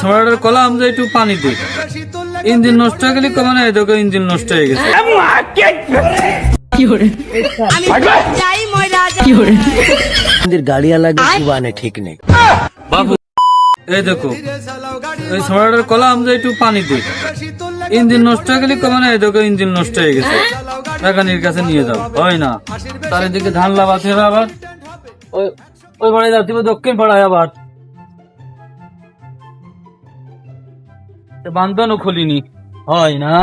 ছোড়াটার column যে একটু পানি দিই, ইঞ্জিন নষ্ট হয়ে গেলে কমে না, এদিকে ইঞ্জিন নষ্ট হয়ে গেছে। গাড়িওয়ালা জুবানে ঠিক নেই বাবু এই দেখো, এই ছোড়াটার কলাম যে একটু পানি দিই, ইঞ্জিন নষ্ট হয়ে গেলে কমে না, এদিকে ইঞ্জিন নষ্ট হয়ে গেছে। মেকানিকের কাছে নিয়ে যাও, হয় না। তার এদিকে ধান লাগাতে হবে আবার, ওই পাড়ায় যাতে হবে, দক্ষিণ পাড়ায় আবার বান্ধনও খুলিনি, হয় না।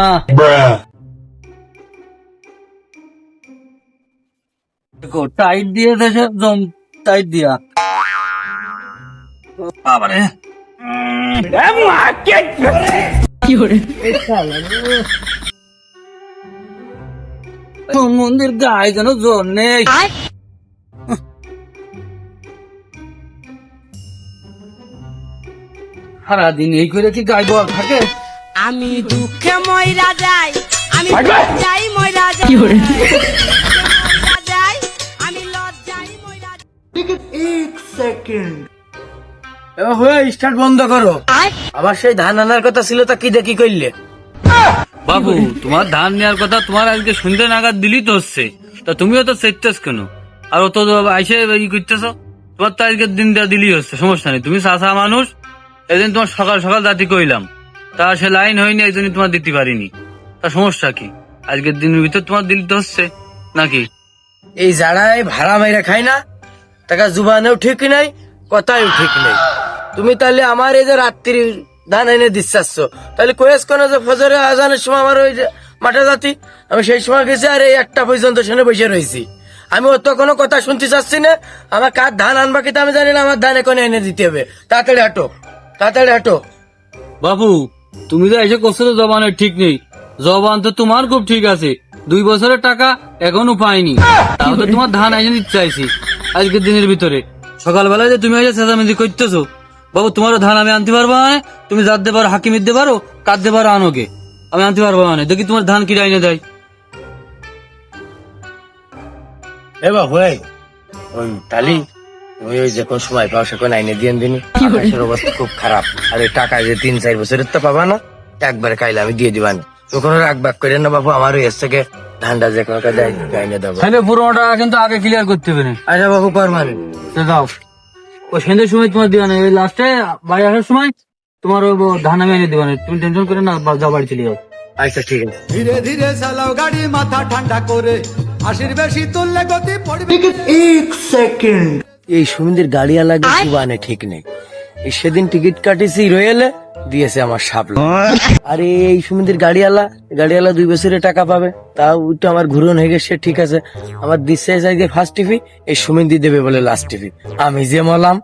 দেখো টাইট দিয়ে দেশে জম টাইট দিয়া বাবারে মন্দির গায়ে যেন জোর নেই। সারাদিন এই করে কি গায়ে বল থাকে? আমি দুঃখে ময়রা যাই, আমি যাই ময়রা যাই, আমি লজ্জাই ময়রা হয়ে স্টার্ট বন্ধ করো। আবার সেই ধান আনার কথা ছিল, তা কি দেখি করলে? বাবু তোমার ধান নেওয়ার কথা তোমার আজকে সন্ধ্যে নাগাদ দিলি তো হচ্ছে, তা তুমিও তো চেতেছ কেন? আর অত আইসে ই করতেছ, তোমার তো আজকের দিন দিলি হচ্ছে, সমস্যা নেই। তুমি চাষা মানুষ, এদিন তোমার সকাল সকাল দাঁতি কইলাম, তা সে লাইন হয়নি, এই জন্য তোমার দিতে পারিনি। তা সমস্যা কি? আজকের দিনের ভিতর তোমার দিলি তো হচ্ছে নাকি? এই যারাই ভাড়া মাইরা খায় না, টাকা জুবানেও ঠিক নাই, কথাও ঠিক নেই। তুমি তাহলে আমার এই যে রাত্রি ধান এনে দিচ্ছাচ্ছ, তাহলে কয়েস কোন যে ফজরের আজানের সময় আমার ওই যে মাঠে জাতি, আমি সেই সময় গেছি আর এই একটা পর্যন্ত শুনে বসে রয়েছি। আমি অত কোনো কথা শুনতে চাচ্ছি না। আমার কার ধান আনবা কিন্তু আমি জানি না, আমার ধান এখন এনে দিতে হবে। তাড়াতাড়ি হাঁটো, তাড়াতাড়ি হাঁটো। বাবু তুমি তো এসে করছো তো জবানের ঠিক নেই, জবান তো তোমার খুব ঠিক আছে। 2 বছরের টাকা এখনো পাইনি, তাহলে তোমার ধান এসে দিতে চাইছি আজকের দিনের ভিতরে। সকালবেলায় যে তুমি এসে চেঁচামেচি করতেছো, বাবু তোমারও ধান আমি আনতে পারবো না। তুমি যাতে পারো হাকিমির দিতে পারো, কাঁদতে পারো আনোকে, আমি আনতে পারবো না। দেখি তোমার ধান কিনে এনে দেয়। এবার হয়ে ওই তালি ওই যে কোন সময় পাও সেখানে আইনে দিয়ে দিনি। আকাশের অবস্থা খুব খারাপ, আর এই টাকা যে 3-4 বছরের তো পাবা না, একবারে খাইলে আমি দিয়ে দিবানি। তো কোনো রাগ বাগ করে না বাবু, আমার ওই এর থেকে ধানটা যে কোনো কাজে আইনে দেবো। তাহলে পুরোটা কিন্তু আগে ক্লিয়ার করতে হবে না। আচ্ছা বাবু পারমানি দাও, ওই সন্ধ্যের সময় তোমার দিবা না, ওই লাস্টে বাড়ি আসার সময় তোমার ওই ধান আমি এনে দিবা না। তুমি টেনশন করে না, যাও বাড়ি চলে যাও। আচ্ছা ঠিক আছে। ধীরে ধীরে চালাও গাড়ি, মাথা ঠান্ডা করে, হাসির বেশি তুললে গতি পড়বে। এই সুমিন্দের গাড়িওয়ালা জুবানে ঠিক নেই। এই সেদিন টিকিট কাটিছি রয়েলে দিয়েছে আমার সাপলা। আর এই সুমিন্দের গাড়িওয়ালা 2 বছরের টাকা পাবে, তাও ওইটা আমার ঘুরন হয়ে গেছে, ঠিক আছে। আমার দিচ্ছে ফার্স্ট টিভি, এই সুমিন্দি দেবে বলে লাস্ট টিভি। আমি যে মলাম।